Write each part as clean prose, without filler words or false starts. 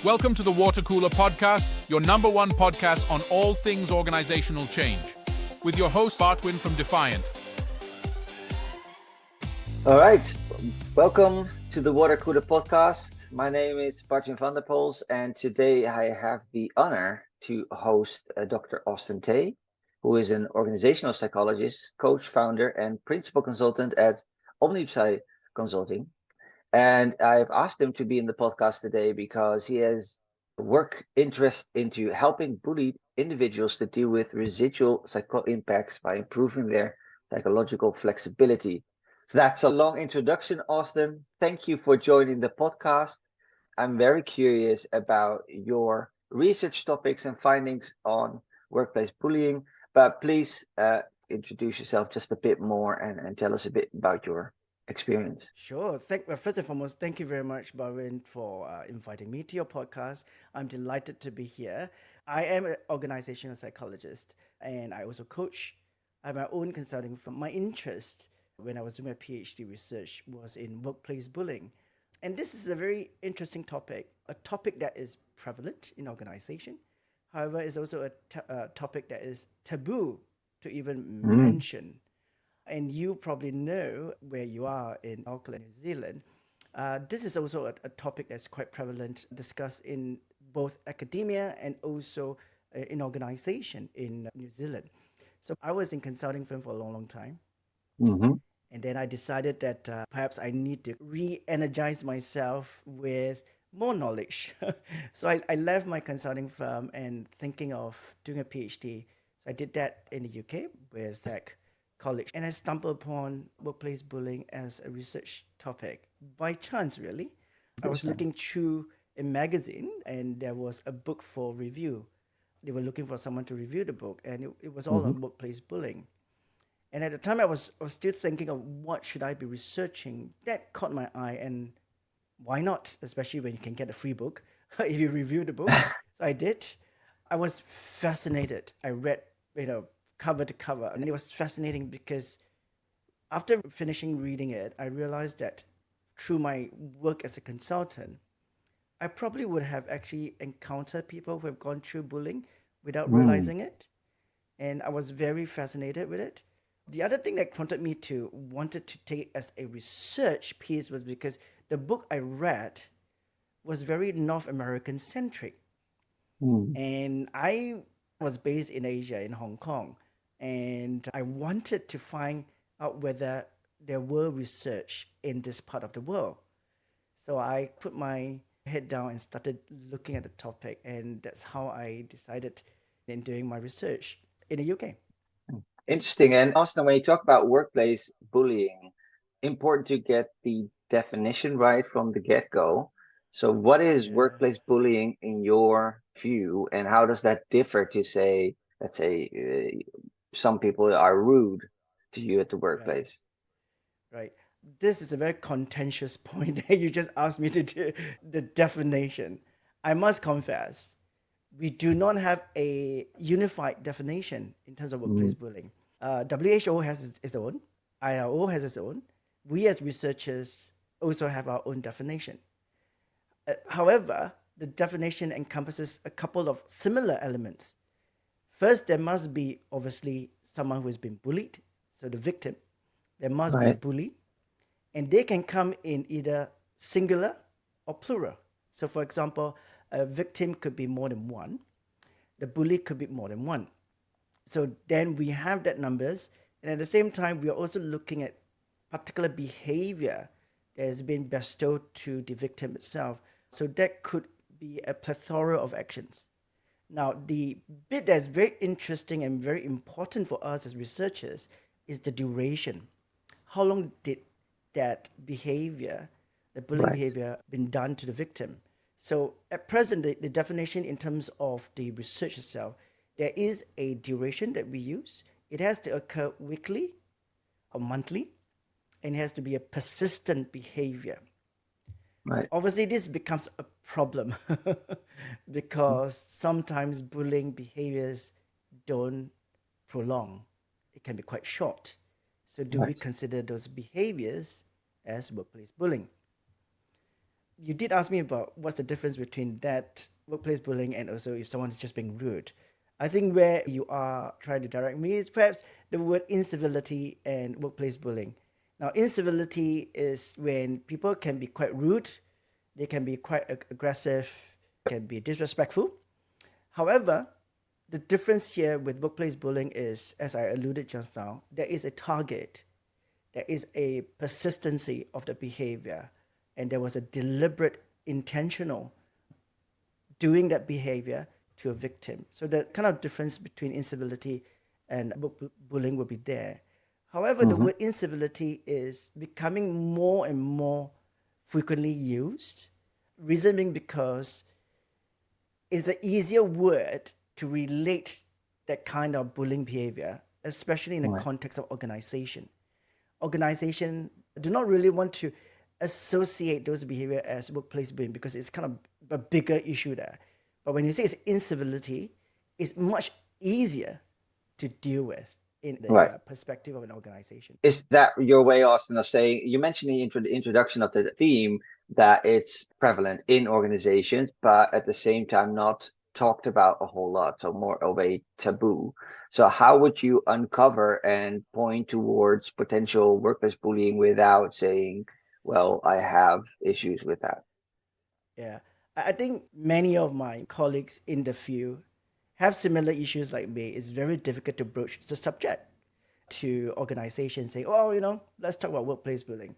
Welcome to the Watercooler podcast, your number one podcast on all things organizational change, with your host, Bartwin from Defiant. All right, welcome to the Watercooler podcast. My name is Bartwin van der Pols, and today I have the honor to host Dr. Austin Tay, who is an organizational psychologist, coach, founder, and principal consultant at Omnipsy Consulting. And I've asked him to be in the podcast today because he has work interest into helping bullied individuals to deal with residual psycho impacts by improving their psychological flexibility. So that's a long introduction, Austin. Thank you for joining the podcast. I'm very curious about your research topics and findings on workplace bullying, but please introduce yourself just a bit more and tell us a bit about your experience. Sure. First and foremost, thank you very much, Barwin, for inviting me to your podcast. I'm delighted to be here. I am an organizational psychologist, and I also coach. I have my own consulting firm. My interest when I was doing my PhD research was in workplace bullying. And this is a very interesting topic, a topic that is prevalent in organization. However, it's also a topic that is taboo to even mention. And you probably know where you are in Auckland, New Zealand. This is also a topic that's quite prevalent, discussed in both academia and also in organization in New Zealand. So I was in consulting firm for a long, long time. And then I decided that perhaps I need to re-energize myself with more knowledge. So I left my consulting firm and thinking of doing a PhD. So I did that in the UK with Zach College, and I stumbled upon workplace bullying as a research topic by chance, really. I was looking through a magazine and there was a book for review. They were looking for someone to review the book, and it was all on workplace bullying. And at the time I was still thinking of what should I be researching. That caught my eye, and why not, especially when you can get a free book if you review the book. So I did. I was fascinated. I read, cover to cover. And it was fascinating because after finishing reading it, I realized that through my work as a consultant, I probably would have actually encountered people who have gone through bullying without realizing it. And I was very fascinated with it. The other thing that prompted me to wanted to take as a research piece was because the book I read was very North American centric. And I was based in Asia, in Hong Kong. And I wanted to find out whether there were research in this part of the world. So I put my head down and started looking at the topic. And that's how I decided in doing my research in the UK. Interesting. And Austin, when you talk about workplace bullying, important to get the definition right from the get-go. So what is workplace bullying in your view, and how does that differ to, say, let's say, some people are rude to you at the workplace? Right. This is a very contentious point that you just asked me to do the definition. I must confess, we do not have a unified definition in terms of workplace bullying. WHO has its own, ILO has its own. We as researchers also have our own definition. However, the definition encompasses a couple of similar elements. First, there must be obviously someone who has been bullied, so the victim. There must be a bully, and they can come in either singular or plural. So for example, a victim could be more than one. The bully could be more than one. So then we have that numbers, and at the same time, we are also looking at particular behavior that has been bestowed to the victim itself. So that could be a plethora of actions. Now, the bit that's very interesting and very important for us as researchers is the duration. How long did that behavior, the bullying behavior, been done to the victim? So at present, the definition in terms of the research itself, there is a duration that we use. It has to occur weekly or monthly, and it has to be a persistent behavior. Obviously, this becomes a problem because sometimes bullying behaviors don't prolong. It can be quite short. So do we consider those behaviors as workplace bullying? you did ask me about what's the difference between that workplace bullying and also if someone is just being rude. I think where you are trying to direct me is perhaps the word incivility and workplace bullying. Now, incivility is when people can be quite rude, they can be quite aggressive, can be disrespectful. However, the difference here with workplace bullying is, as I alluded just now, there is a target, there is a persistency of the behavior, and there was a deliberate, intentional doing that behavior to a victim. So the kind of difference between incivility and bullying will be there. However, the word incivility is becoming more and more frequently used. Reason being because it's an easier word to relate that kind of bullying behavior, especially in the context of organization. Organization do not really want to associate those behavior as workplace bullying because it's kind of a bigger issue there. But when you say it's incivility, it's much easier to deal with in the perspective of an organization. Is that your way, Austin, of saying, you mentioned in the introduction of the theme that it's prevalent in organizations, but at the same time not talked about a whole lot, so more of a taboo. So how would you uncover and point towards potential workplace bullying without saying, well, I have issues with that? Yeah, I think many of my colleagues in the field have similar issues like me. It's very difficult to broach the subject to organizations saying, oh, let's talk about workplace bullying.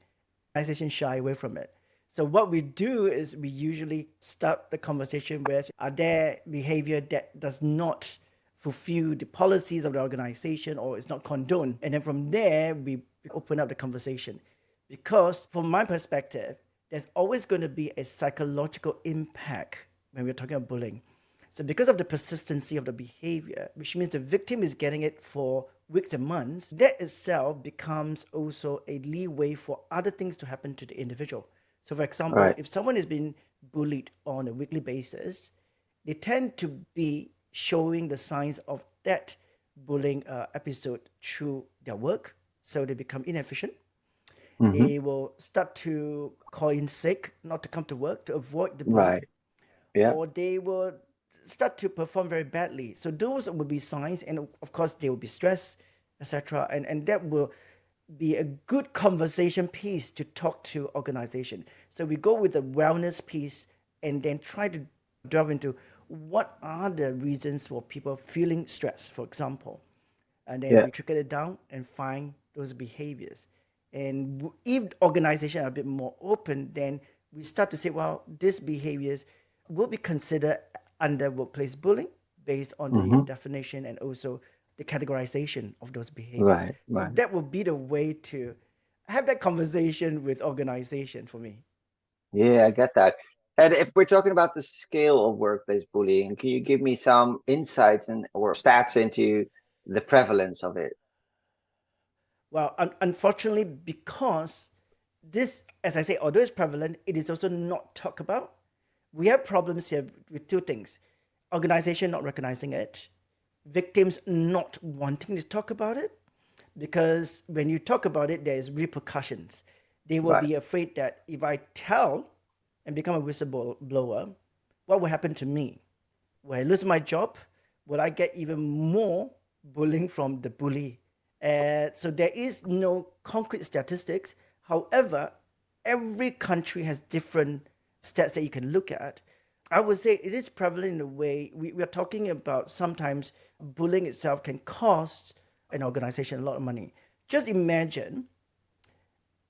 Organizations shy away from it. So what we do is we usually start the conversation with, are there behavior that does not fulfill the policies of the organization or is not condoned? And then from there, we open up the conversation. Because from my perspective, there's always going to be a psychological impact when we're talking about bullying. So because of the persistency of the behavior, which means the victim is getting it for weeks and months, that itself becomes also a leeway for other things to happen to the individual. So for example, if someone is being bullied on a weekly basis, they tend to be showing the signs of that bullying episode through their work. So they become inefficient. They will start to call in sick, not to come to work, to avoid the bullying. Or they will start to perform very badly. So those will be signs, and of course they will be stressed, etc. And that will be a good conversation piece to talk to organization. So we go with the wellness piece and then try to delve into what are the reasons for people feeling stress, for example. And then we trickle it down and find those behaviors. And if organizations are a bit more open, then we start to say, well, these behaviors will be considered under workplace bullying based on the definition and also the categorization of those behaviors. So that would be the way to have that conversation with organization for me. Yeah, I get that. And if we're talking about the scale of workplace bullying, can you give me some insights or stats into the prevalence of it? Well, unfortunately, because this, as I say, although it's prevalent, it is also not talked about. We have problems here with two things: organization not recognizing it, victims not wanting to talk about it, because when you talk about it, there is repercussions. They will be afraid that if I tell and become a whistleblower, what will happen to me? Will I lose my job? Will I get even more bullying from the bully? So there is no concrete statistics. However, every country has different stats that you can look at. I would say it is prevalent in a way. We are talking about sometimes bullying itself can cost an organization a lot of money. Just imagine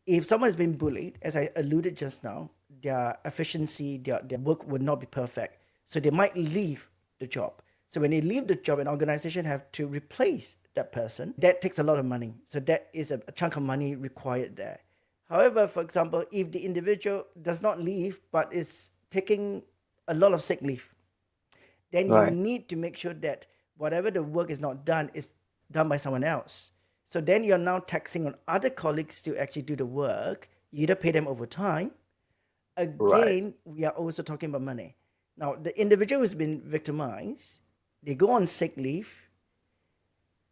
if someone has been bullied, as I alluded just now, their efficiency, their work would not be perfect. So they might leave the job. So when they leave the job, an organization have to replace that person. That takes a lot of money. So that is a chunk of money required there. However, for example, if the individual does not leave but is taking a lot of sick leave, then you need to make sure that whatever the work is not done is done by someone else. So then you're now taxing on other colleagues to actually do the work. You either pay them overtime. Again, we are also talking about money. Now, the individual who's been victimized, they go on sick leave.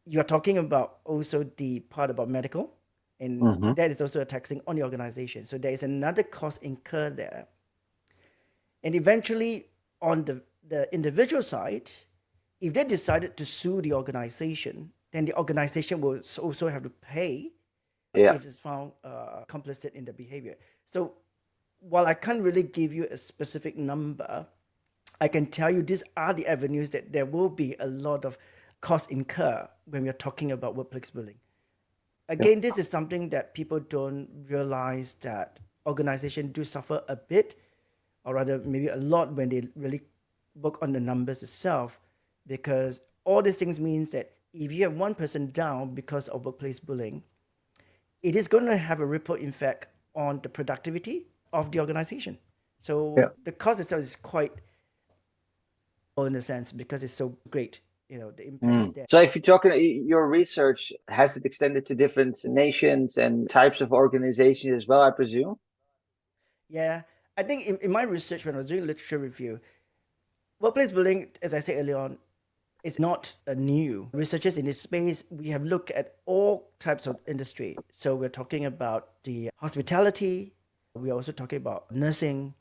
You're talking about also the part about medical, and that is also a taxing on the organization. So there is another cost incurred there. And eventually, on the individual side, if they decided to sue the organization, then the organization will also have to pay Yeah. if it's found complicit in the behavior. So while I can't really give you a specific number, I can tell you these are the avenues that there will be a lot of costs incur when we're talking about workplace bullying. Again, this is something that people don't realize, that organizations do suffer a bit, or rather maybe a lot, when they really work on the numbers itself, because all these things means that if you have one person down because of workplace bullying, it is going to have a ripple effect on the productivity of the organization. So the cost itself is quite, in a sense, because it's so great. The impact is there. So if you're talking, your research, has it extended to different nations and types of organizations as well, I presume? Yeah, I think in my research, when I was doing literature review, workplace bullying, as I said earlier on, is not a new. Researchers in this space, we have looked at all types of industry. So we're talking about the hospitality, we're also talking about nursing,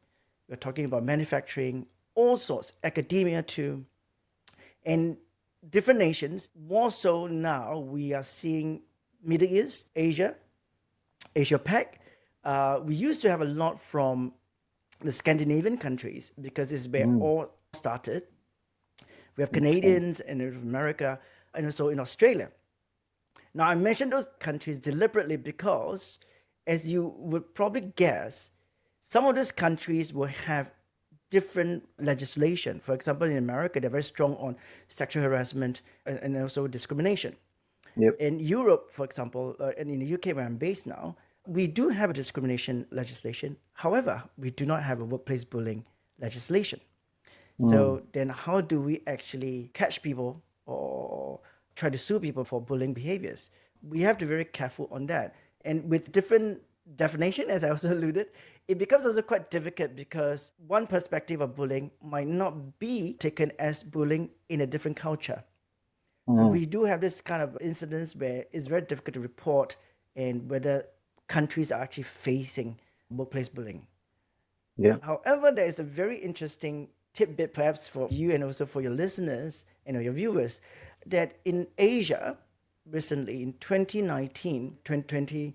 we're talking about manufacturing, all sorts, academia too. And different nations, more so now, we are seeing Middle East, Asia Pac. We used to have a lot from the Scandinavian countries because it's where all started. We have Canadians and America, and also in Australia. Now, I mentioned those countries deliberately because, as you would probably guess, some of these countries will have different legislation. For example, in America, they're very strong on sexual harassment and also discrimination. Yep. In Europe, for example, and in the UK where I'm based now, we do have a discrimination legislation. However, we do not have a workplace bullying legislation. So then how do we actually catch people or try to sue people for bullying behaviors? We have to be very careful on that. And with different definition, as I also alluded, it becomes also quite difficult because one perspective of bullying might not be taken as bullying in a different culture. So we do have this kind of incidents where it's very difficult to report and whether countries are actually facing workplace bullying. Yeah. However, there is a very interesting tidbit perhaps for you and also for your listeners and your viewers, that in Asia recently in 2019, 2020,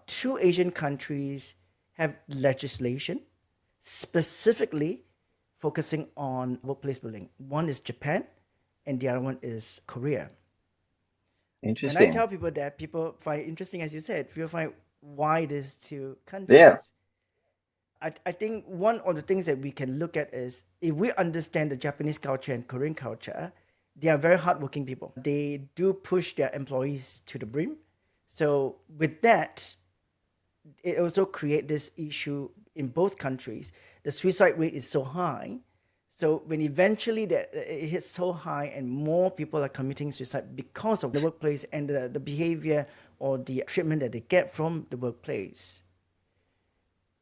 two Asian countries have legislation specifically focusing on workplace bullying. One is Japan and the other one is Korea. Interesting. And I tell people that people find interesting, as you said, people find why these two countries. Yeah. I think one of the things that we can look at is, if we understand the Japanese culture and Korean culture, they are very hardworking people. They do push their employees to the brim. So with that, it also creates this issue in both countries. The suicide rate is so high. So when eventually it hits so high and more people are committing suicide because of the workplace and the behavior or the treatment that they get from the workplace,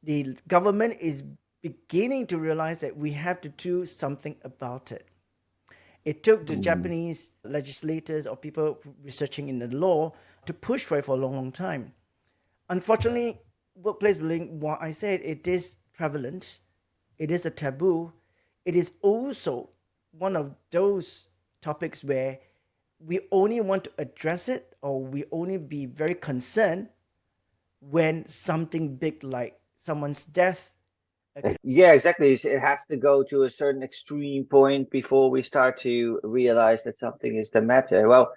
the government is beginning to realize that we have to do something about it. It took the Japanese legislators or people researching in the law to push for it for a long, long time. Unfortunately, workplace bullying, what I said, it is prevalent. It is a taboo. It is also one of those topics where we only want to address it, or we only be very concerned when something big like someone's death. Yeah, exactly. It has to go to a certain extreme point before we start to realize that something is the matter. Well,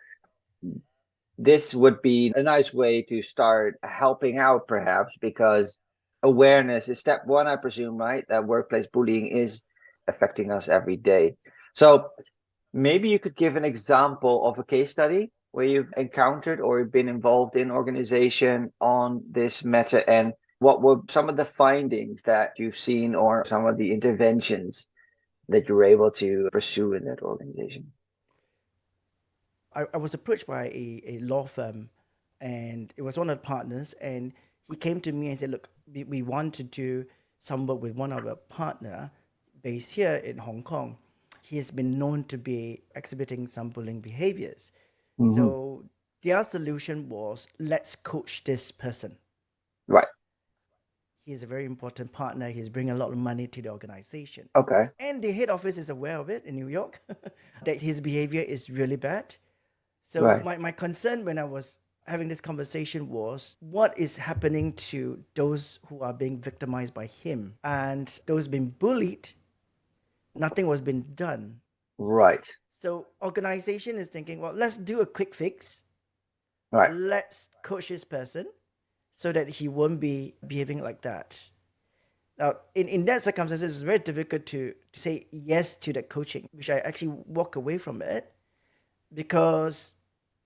this would be a nice way to start helping out, perhaps, because awareness is step one, I presume, right? That workplace bullying is affecting us every day. So maybe you could give an example of a case study where you've encountered or been involved in organization on this matter, and what were some of the findings that you've seen or some of the interventions that you were able to pursue in that organization? I was approached by a law firm, and it was one of the partners, and he came to me and said, look, we want to do some work with one of our partner based here in Hong Kong. He has been known to be exhibiting some bullying behaviors. So their solution was, let's coach this person. Right. He's a very important partner. He's bringing a lot of money to the organization. Okay. And the head office is aware of it in New York, that his behavior is really bad. So Right. my concern when I was having this conversation was what is happening to those who are being victimized by him and those being bullied. Nothing was being done. Right. So organization is thinking, well, let's do a quick fix. Right. Let's coach this person so that he won't be behaving like that. Now, in that circumstance, it's very difficult to say yes to that coaching, which I actually walk away from it, because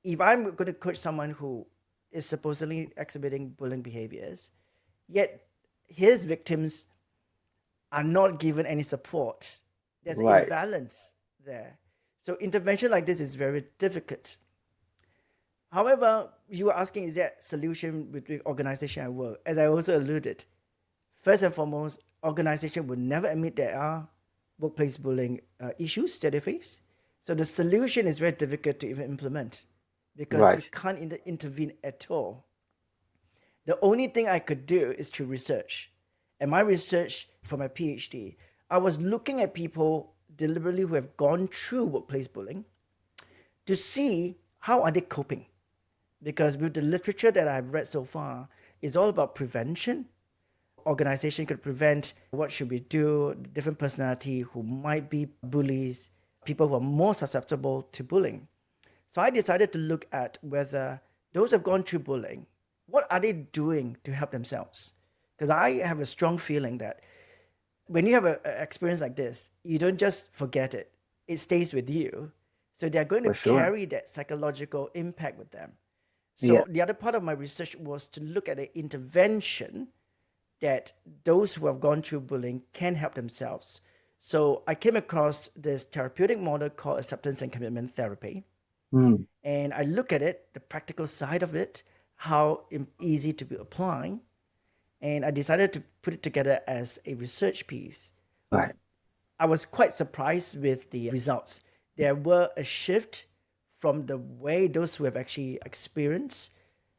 if I'm going to coach someone who is supposedly exhibiting bullying behaviors, yet his victims are not given any support, there's an Right. imbalance there. So intervention like this is very difficult. However, you were asking, is there a solution with the organization I work? As I also alluded, first and foremost, organization would never admit there are workplace bullying issues that they face. So the solution is very difficult to even implement because Right. you can't intervene at all. The only thing I could do is to research. And my research for my PhD, I was looking at people deliberately who have gone through workplace bullying to see how are they coping. Because with the literature that I've read so far, it's all about prevention. Organization could prevent what should we do, different personality who might be bullies, people who are more susceptible to bullying. So I decided to look at whether those who have gone through bullying, what are they doing to help themselves? Because I have a strong feeling that when you have an experience like this, you don't just forget it. It stays with you. So they're going to For sure. carry that psychological impact with them. So Yeah. the other part of my research was to look at the intervention that those who have gone through bullying can help themselves. So I came across this therapeutic model called acceptance and commitment therapy. Mm. And I look at it, the practical side of it, how easy to be applying. And I decided to put it together as a research piece. Right. I was quite surprised with the results. There were a shift from the way those who have actually experienced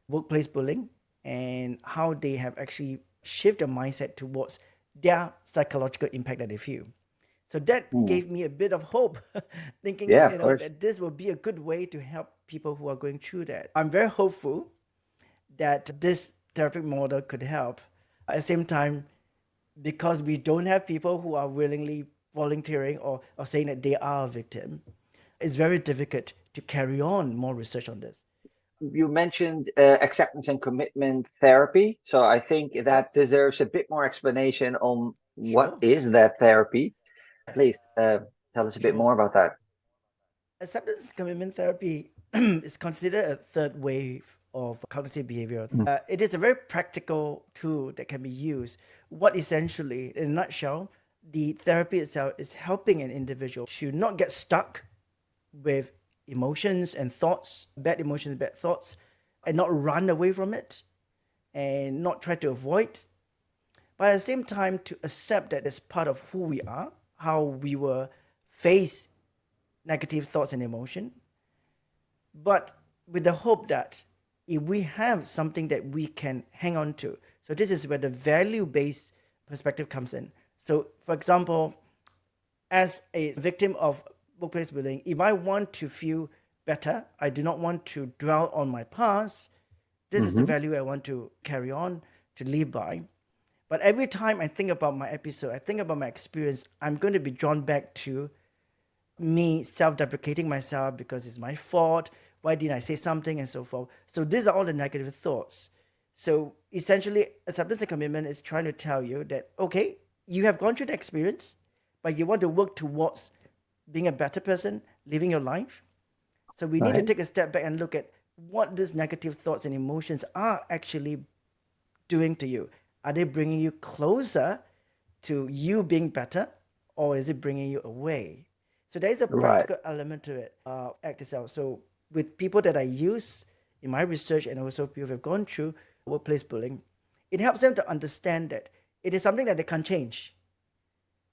workplace bullying and how they have actually shifted their mindset towards their psychological impact that they feel. So that gave me a bit of hope, thinking Yeah, of course. that this will be a good way to help people who are going through that. I'm very hopeful that this therapeutic model could help. At the same time, because we don't have people who are willingly volunteering or saying that they are a victim, it's very difficult to carry on more research on this. You mentioned acceptance and commitment therapy. So I think that deserves a bit more explanation on what Sure. is that therapy. Please tell us a bit Sure. more about that. Acceptance commitment therapy is considered a third wave of cognitive behavior. It is a very practical tool that can be used. What essentially, in a nutshell, the therapy itself is helping an individual to not get stuck with emotions and thoughts, bad emotions, bad thoughts, and not run away from it and not try to avoid, but at the same time to accept that it's part of who we are, how we will face negative thoughts and emotion, but with the hope that if we have something that we can hang on to, so this is where the value-based perspective comes in. So for example, as a victim of workplace bullying, if I want to feel better, I do not want to dwell on my past, this is the value I want to carry on, to live by. But every time I think about my episode, I think about my experience, I'm going to be drawn back to me self-deprecating myself because it's my fault. Why didn't I say something and so forth? So these are all the negative thoughts. So essentially, acceptance and commitment is trying to tell you that, okay, you have gone through the experience, but you want to work towards being a better person, living your life. So we need to take a step back and look at what these negative thoughts and emotions are actually doing to you. Are they bringing you closer to you being better, or is it bringing you away? So there is a practical element to it, act itself. So with people that I use in my research and also people who have gone through workplace bullying, it helps them to understand that it is something that they can't change.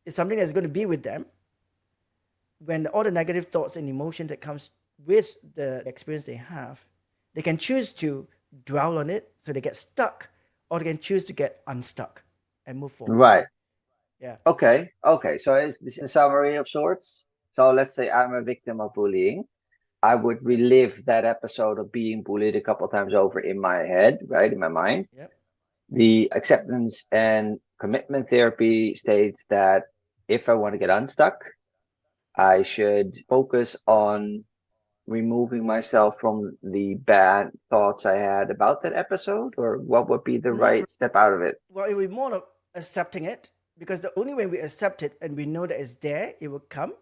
It's something that's going to be with them. When all the negative thoughts and emotions that comes with the experience they have, they can choose to dwell on it so they get stuck, or they can choose to get unstuck. and move forward. Right. Yeah. Okay. So is this a summary of sorts? So let's say I'm a victim of bullying. I would Yep. relive that episode of being bullied a couple times over in my head, right, in my mind. Yep. The acceptance and commitment therapy states that if I want to get unstuck, I should focus on removing myself from the bad thoughts I had about that episode, or what would be the Not right step out of it? well. It will be more of accepting it, because the only way we accept it and we know that it's there, it will come.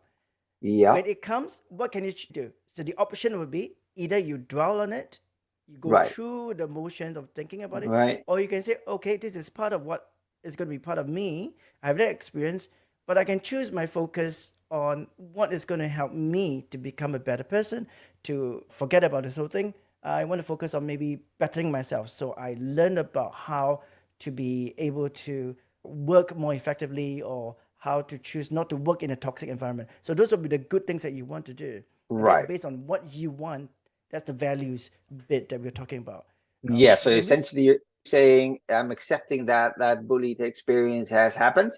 Yeah, When it comes, what can you do? So the option would be either you dwell on it, you go right, through the motions of thinking about it, right, or you can say, okay, this is part of what is going to be part of me. I have that experience, but I can choose my focus on what is going to help me to become a better person, to forget about this whole thing. I want to focus on maybe bettering myself. So I learned about how to be able to work more effectively, or how to choose not to work in a toxic environment. So those will be the good things that you want to do. And that's right. based on what you want. That's the values bit that we're talking about. Yeah, so When we essentially you're saying I'm accepting that that bullied experience has happened.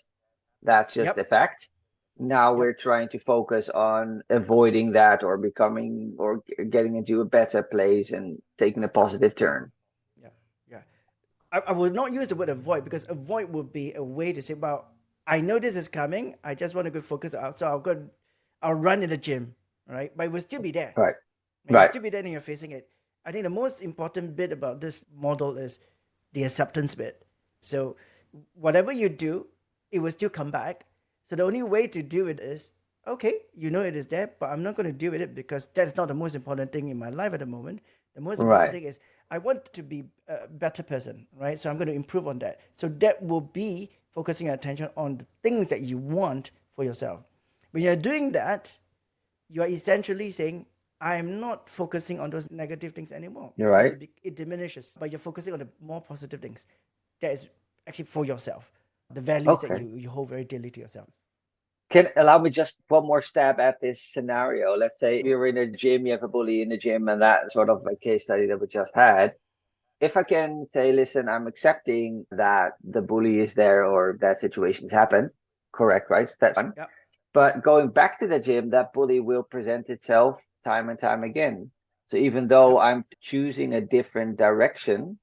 That's just a Yep, fact. Now yep, we're trying to focus on avoiding that or becoming or getting into a better place and taking a positive yep, turn. yep, yeah. I would not use the word avoid, because avoid would be a way to say, well, I know this is coming. I just want to go focus out. So I'll run in the gym, right? But it will still be there. Right, And you right, still be there and you're facing it. I think the most important bit about this model is the acceptance bit. So whatever you do, it will still come back. So the only way to do it is, okay, you know it is there, but I'm not going to deal with it, because that's not the most important thing in my life at the moment. The most important right, thing is I want to be a better person, right? So I'm going to improve on that. So that will be focusing your attention on the things that you want for yourself. When you're doing that, you are essentially saying, I'm not focusing on those negative things anymore, you're because right. it diminishes, but you're focusing on the more positive things that is actually for yourself, the values that Okay. you hold very dearly to yourself. Can allow me just one more stab at this scenario. Let's say you're in a gym, you have a bully in the gym, and that sort of a case study that we just had. If I can say, listen, I'm accepting that the bully is there or that situation's happened, correct, right? That's fine. Yeah, But going back to the gym, that bully will present itself time and time again. So even though yeah, I'm choosing a different direction,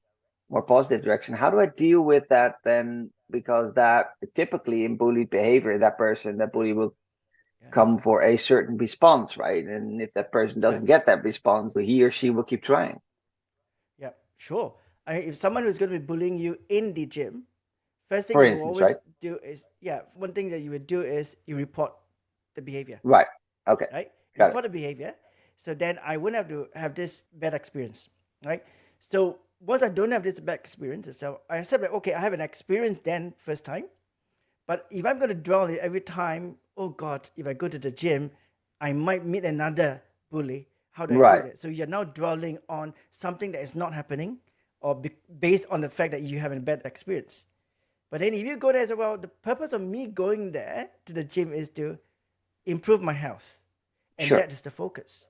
more positive direction, how do I deal with that then? Because that typically in bully behavior, that bully will yeah, come for a certain response, right? And if that person yeah, doesn't get that response, he or she will keep trying. yeah, sure. If someone who's going to be bullying you in the gym, first thing For you will instance, right? always do is, yeah, one thing that you would do is you report the behavior, Right. Okay. right? You Got it. report the behavior. So then I wouldn't have to have this bad experience, right? So once I don't have this bad experience, so I accept that, okay, I have an experience then first time. But if I'm going to dwell on it every time, oh God, if I go to the gym, I might meet another bully. How do I deal Right. with it? So you're now dwelling on something that is not happening, or based on the fact that you have a bad experience. But then if you go there as well, the purpose of me going there to the gym is to improve my health. And Sure. that is the focus,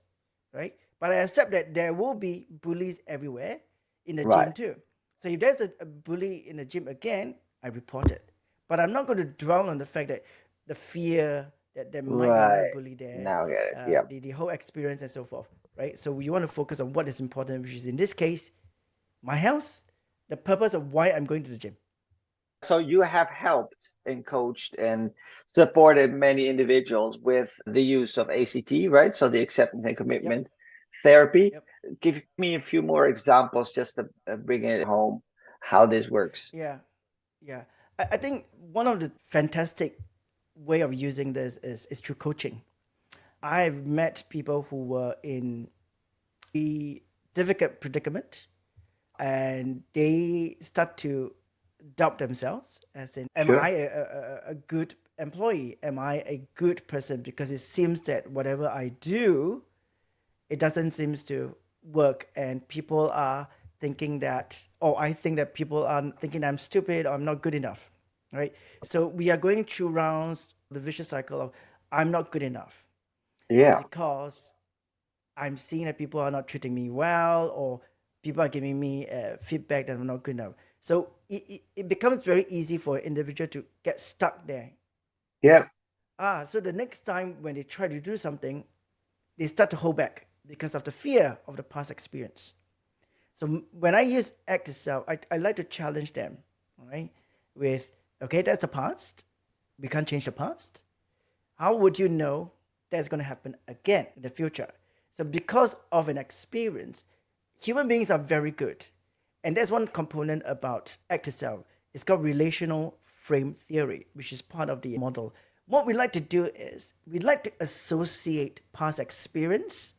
right? But I accept that there will be bullies everywhere in the Right. gym too. So if there's a bully in the gym again, I report it. But I'm not going to dwell on the fact that the fear that there might be another Right. bully there, Now I get it. Yeah. the whole experience and so forth, right? So you want to focus on what is important, which is in this case, my health, the purpose of why I'm going to the gym. So you have helped and coached and supported many individuals with the use of ACT, right? So the acceptance and Yep, commitment therapy. yep, Give me a few more examples just to bring it home how this works. yeah, yeah. I think one of the fantastic way of using this is through coaching. I've met people who were in a difficult predicament, and they start to doubt themselves, as in, am I Sure. a good employee? Am I a good person? Because it seems that whatever I do, it doesn't seem to work, and people are thinking that, or I think that people are thinking I'm stupid or I'm not good enough, right? So we are going through rounds, the vicious cycle of I'm not good enough, Yeah. because I'm seeing that people are not treating me well, or people are giving me feedback that I'm not good enough. So it becomes very easy for an individual to get stuck there. Yeah. So the next time when they try to do something, they start to hold back because of the fear of the past experience. So when I use act itself, I like to challenge them, right? With, okay, that's the past. We can't change the past. How would you know that's going to happen again in the future? So because of an experience, human beings are very good. And there's one component about act itself. It's called relational frame theory, which is part of the model. What we like to do is we like to associate past experience.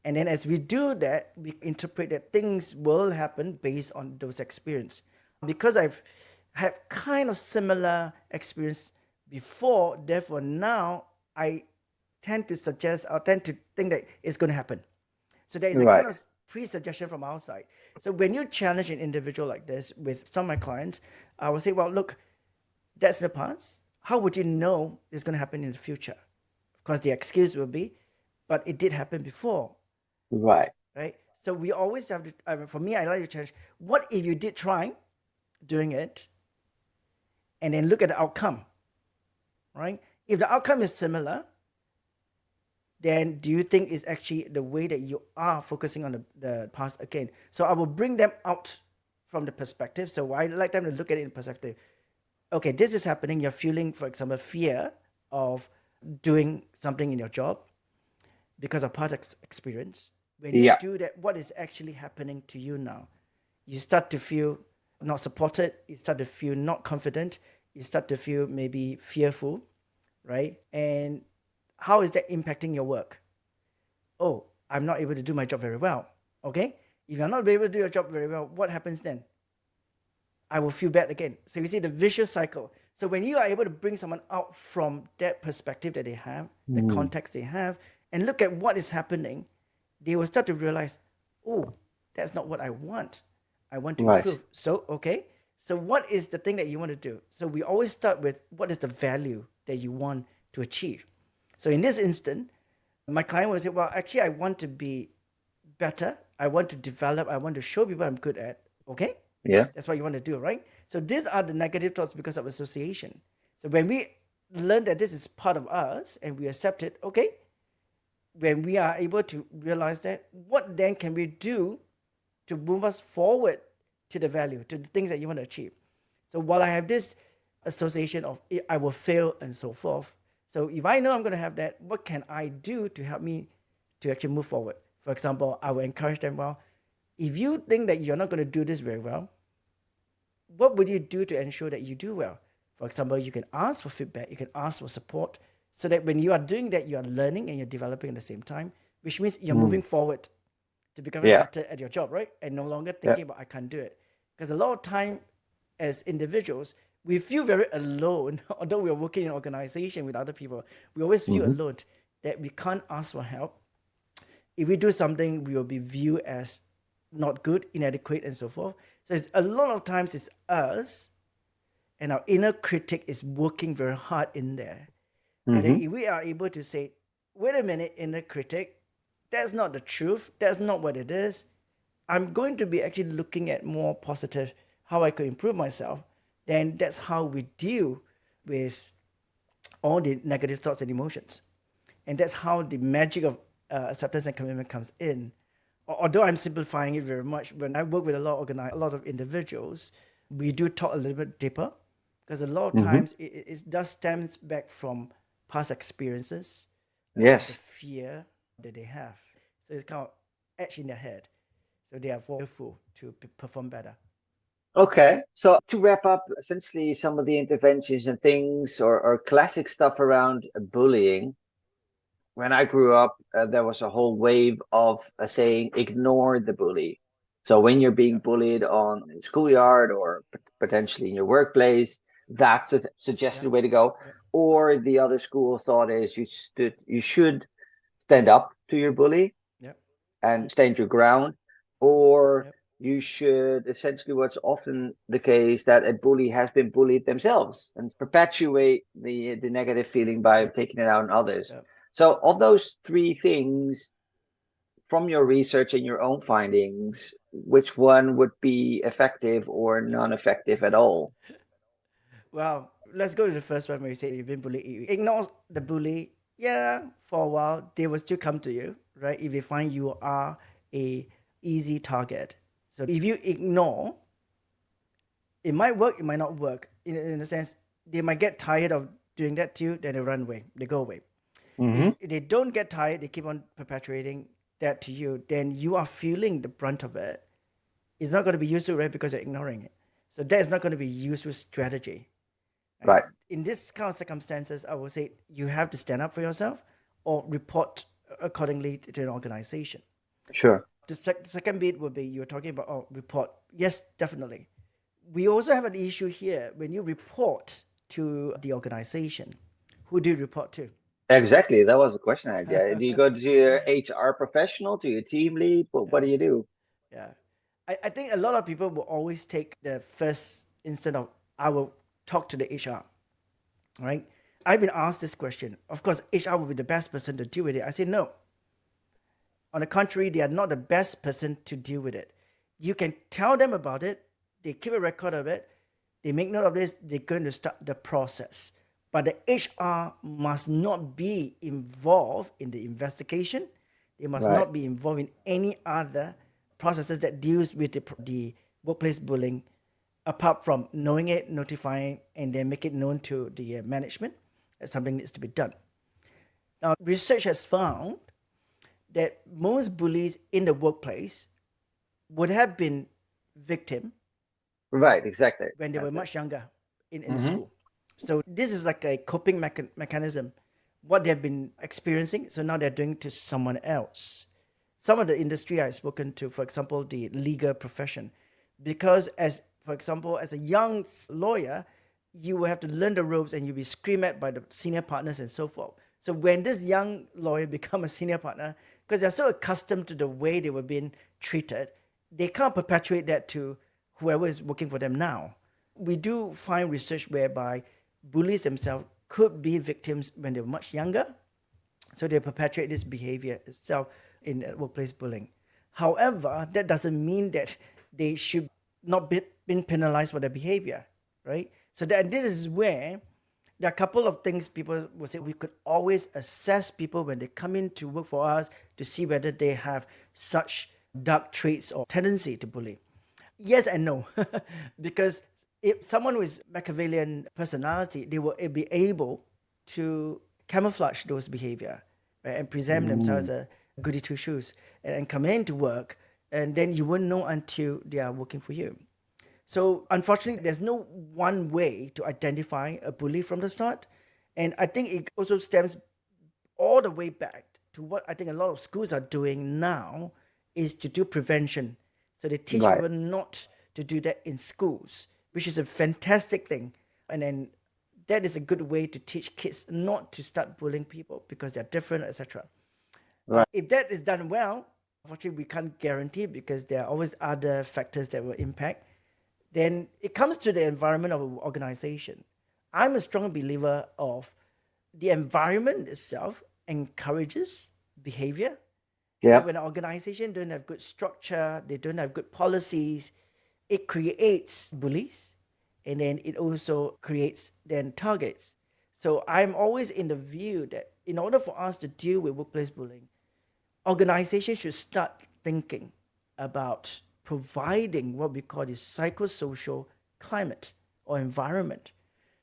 And then as we do that, we interpret that things will happen based on those experiences. Because I've had kind of similar experience before, therefore now I tend to suggest or tend to think that it's going to happen. So there is a Right. kind of pre-suggestion from our side. So when you challenge an individual like this with some of my clients, I will say, well, look, that's the past. How would you know it's going to happen in the future? Of course, the excuse will be, but it did happen before, Right. right? So we always have to, for me, I like to challenge, what if you did try doing it and then look at the outcome, right? If the outcome is similar, then do you think it's actually the way that you are focusing on the past again? So I will bring them out from the perspective. So I like them to look at it in perspective. Okay, this is happening. You're feeling, for example, fear of doing something in your job because of past experience. When you do that, what is actually happening to you now? You start to feel not supported. You start to feel not confident. You start to feel maybe fearful, right? And how is that impacting your work? Oh, I'm not able to do my job very well. Okay? If you're not able to do your job very well, what happens then? I will feel bad again. So you see the vicious cycle. So when you are able to bring someone out from that perspective that they have, the context they have, and look at what is happening, they will start to realize, oh, that's not what I want. I want to improve. So, okay. So what is the thing that you want to do? So we always start with what is the value that you want to achieve. So in this instant, my client will say, well, actually, I want to be better. I want to develop. I want to show people I'm good at. Okay? Yeah. That's what you want to do, right? So these are the negative thoughts because of association. So when we learn that this is part of us and we accept it, okay, when we are able to realize that, what then can we do to move us forward to the value, to the things that you want to achieve? So while I have this association of I will fail and so forth, so if I know I'm going to have that, what can I do to help me to actually move forward? For example, I will encourage them, well, if you think that you're not going to do this very well, what would you do to ensure that you do well? For example, you can ask for feedback, you can ask for support, so that when you are doing that, you are learning and you're developing at the same time, which means you're moving forward to become better at your job, right? And no longer thinking about, I can't do it. Because a lot of time as individuals, we feel very alone, although we are working in an organization with other people, we always feel alone that we can't ask for help. If we do something, we will be viewed as not good, inadequate, and so forth. So it's, a lot of times it's us and our inner critic is working very hard in there. But if we are able to say, wait a minute, inner critic, that's not the truth. That's not what it is. I'm going to be actually looking at more positive, how I could improve myself. Then that's how we deal with all the negative thoughts and emotions. And that's how the magic of acceptance and commitment comes in. Although I'm simplifying it very much, when I work with a lot of individuals, we do talk a little bit deeper, because a lot of times it does stems back from past experiences, the fear that they have. So it's kind of etched in their head. So they are fearful to perform better. Okay, so to wrap up, essentially some of the interventions and things or classic stuff around bullying. When I grew up, there was a whole wave of saying, ignore the bully. So when you're being bullied on the schoolyard or potentially in your workplace, that's a suggested way to go. Or the other school of thought is you should stand up to your bully and stand your ground, or you should essentially, what's often the case, that a bully has been bullied themselves and perpetuate the negative feeling by taking it out on others. So of those three things, from your research and your own findings, which one would be effective or non-effective at all? Well, let's go to the first one where you say you've been bullied. You ignore the bully. Yeah, for a while they will still come to you, right? If they find you are a easy target. So if you ignore, it might work, it might not work. In a sense, they might get tired of doing that to you, then they run away, they go away. If they don't get tired, they keep on perpetuating that to you, then you are feeling the brunt of it. It's not going to be useful, right? Because you're ignoring it. So that is not going to be useful strategy. Right. In this kind of circumstances, I would say you have to stand up for yourself or report accordingly to an organization. Sure. The second bit would be you're talking about report. Yes, definitely. We also have an issue here when you report to the organization. Who do you report to? Exactly. That was the question I had. Yeah. Do you go to your HR professional, to your team lead? What do you do? Yeah. I think a lot of people will always take the first instant of, I will talk to the HR, right? I've been asked this question. Of course, HR will be the best person to deal with it. I say no. On the contrary, they are not the best person to deal with it. You can tell them about it. They keep a record of it. They make note of this. They're going to start the process. But the HR must not be involved in the investigation. They must not be involved in any other processes that deals with the workplace bullying, apart from knowing it, notifying, and then make it known to the management that something needs to be done. Now, research has found that most bullies in the workplace would have been victim Right, exactly. when they were much younger in the school. So this is like a coping mechanism, what they've been experiencing. So now they're doing to someone else. Some of the industry I've spoken to, for example, the legal profession, because for example, as a young lawyer, you will have to learn the ropes and you'll be screamed at by the senior partners and so forth. So when this young lawyer become a senior partner, because they're so accustomed to the way they were being treated, they can't perpetuate that to whoever is working for them now. We do find research whereby bullies themselves could be victims when they were much younger. So they perpetuate this behavior itself in workplace bullying. However, that doesn't mean that they should not be being penalized for their behavior, right? So this is where there are a couple of things people will say. We could always assess people when they come in to work for us to see whether they have such dark traits or tendency to bully. Yes and no, because if someone with Machiavellian personality, they will be able to camouflage those behavior, right, and present themselves as a goody two shoes and come in to work, and then you won't know until they are working for you. So unfortunately, there's no one way to identify a bully from the start. And I think it also stems all the way back to what I think a lot of schools are doing now is to do prevention. So they teach people not to do that in schools, which is a fantastic thing. And then that is a good way to teach kids not to start bullying people because they're different, etc. If that is done well, unfortunately, we can't guarantee because there are always other factors that will impact. Then it comes to the environment of an organization. I'm a strong believer of the environment itself encourages behavior. Yeah. So when an organization don't have good structure, they don't have good policies, it creates bullies, and then it also creates then targets. So I'm always in the view that in order for us to deal with workplace bullying, organizations should start thinking about providing what we call the psychosocial climate or environment.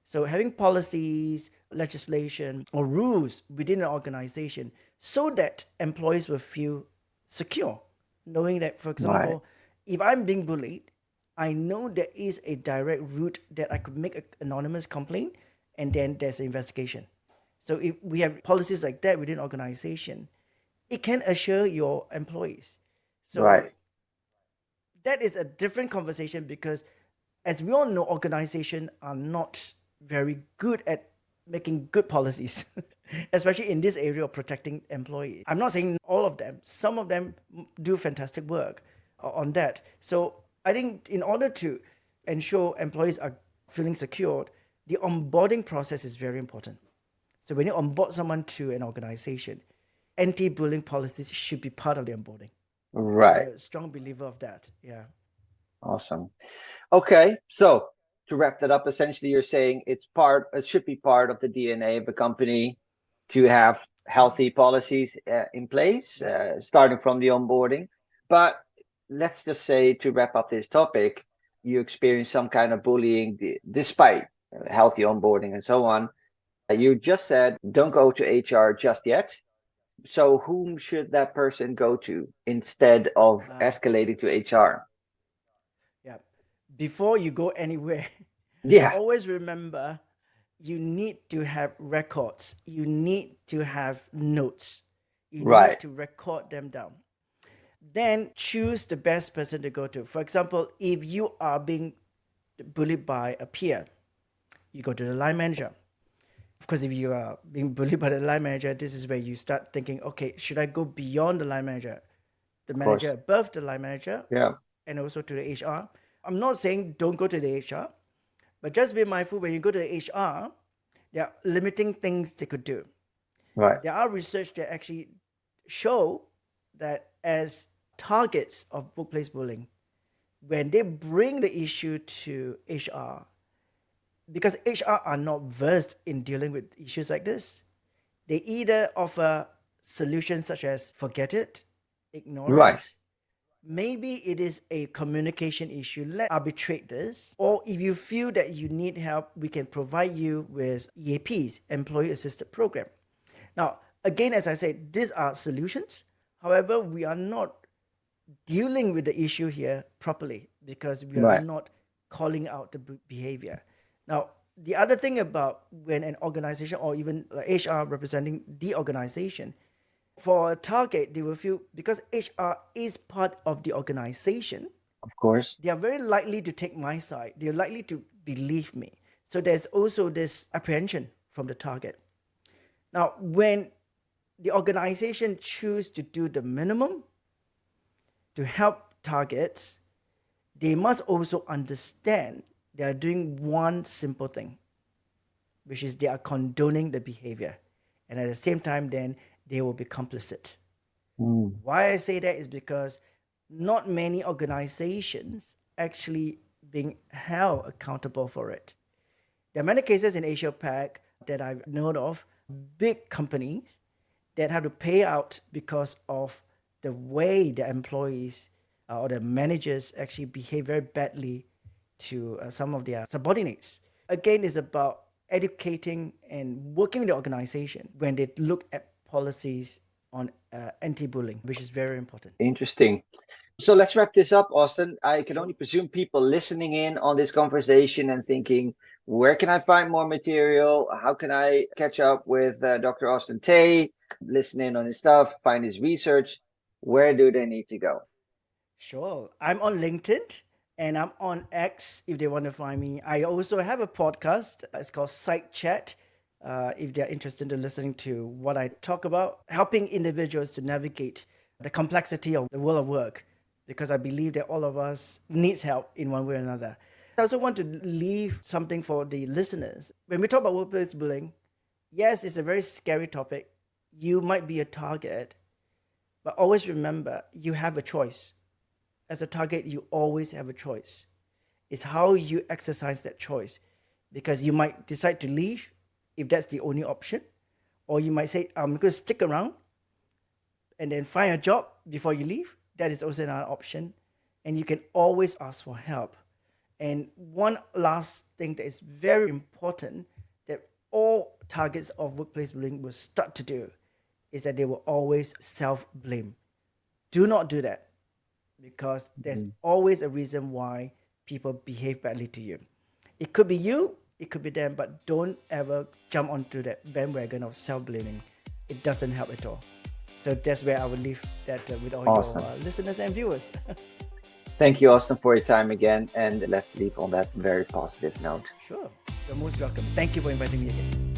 So having policies, legislation, or rules within an organization so that employees will feel secure, knowing that, for example, if I'm being bullied, I know there is a direct route that I could make an anonymous complaint and then there's an investigation. So if we have policies like that within an organization, it can assure your employees. So that is a different conversation because as we all know, organizations are not very good at making good policies, especially in this area of protecting employees. I'm not saying all of them. Some of them do fantastic work on that. So I think in order to ensure employees are feeling secured, the onboarding process is very important. So when you onboard someone to an organization, anti-bullying policies should be part of the onboarding. Right. I'm a strong believer of that. Yeah. Awesome. Okay. So to wrap that up, essentially you're saying it should be part of the DNA of a company to have healthy policies in place, Yeah. starting from the onboarding. But let's just say, to wrap up this topic, you experience some kind of bullying despite healthy onboarding and so on. You just said don't go to HR just yet. So whom should that person go to instead of Ah, escalating to HR? yeah. Before you go anywhere, Yeah, always remember you need to have records. You need to have notes. You need right, to record them down. Then choose the best person to go to. For example, if you are being bullied by a peer, you go to the line manager. Of course, if you are being bullied by the line manager, this is where you start thinking, okay, should I go beyond the line manager, the of manager course. above the line manager, Yeah, and also to the HR? I'm not saying don't go to the HR, but just be mindful when you go to the HR, there are limiting things they could do. right, There are research that actually show that as targets of workplace bullying, when they bring the issue to HR, because HR are not versed in dealing with issues like this, they either offer solutions such as forget it, ignore right, it. Maybe it is a communication issue. Let's arbitrate this. Or if you feel that you need help, we can provide you with EAPs, Employee Assisted Program. Now, again, as I said, these are solutions. However, we are not dealing with the issue here properly because we are right. not calling out the behavior. Now, the other thing about when an organization or even like HR representing the organization, for a target, they will feel because HR is part of the organization, Of course. they are very likely to take my side. They're likely to believe me. So there's also this apprehension from the target. Now, when the organization choose to do the minimum to help targets, they must also understand they are doing one simple thing, which is they are condoning the behavior. And at the same time, then they will be complicit. Mm, Why I say that is because not many organizations actually being held accountable for it. There are many cases in Asia Pac that I've known of, big companies that have to pay out because of the way the employees or the managers actually behave very badly to some of their subordinates. Again, it's about educating and working with the organization when they look at policies on anti-bullying, which is very important. interesting. So let's wrap this up, Austin. I can Sure. only presume people listening in on this conversation and thinking, where can I find more material? How can I catch up with Dr. Austin Tay, listen in on his stuff, find his research? Where do they need to go? Sure. I'm on LinkedIn and I'm on X if they want to find me. I also have a podcast. It's called Psych Chat. If they're interested in listening to what I talk about, helping individuals to navigate the complexity of the world of work, because I believe that all of us needs help in one way or another. I also want to leave something for the listeners. When we talk about workplace bullying, yes, it's a very scary topic. You might be a target, but always remember you have a choice. As a target, you always have a choice. It's how you exercise that choice, because you might decide to leave if that's the only option, or you might say, I'm going to stick around and then find a job before you leave. That is also another option. And you can always ask for help. And one last thing that is very important that all targets of workplace bullying will start to do is that they will always self-blame. Do not do that, because there's always a reason why people behave badly to you. It could be you, it could be them, but don't ever jump onto that bandwagon of self-blaming. It doesn't help at all. So that's where I will leave that with all Awesome. your listeners and viewers. Thank you, Austin, for your time again. And let's leave on that very positive note. Sure. You're most welcome. Thank you for inviting me again.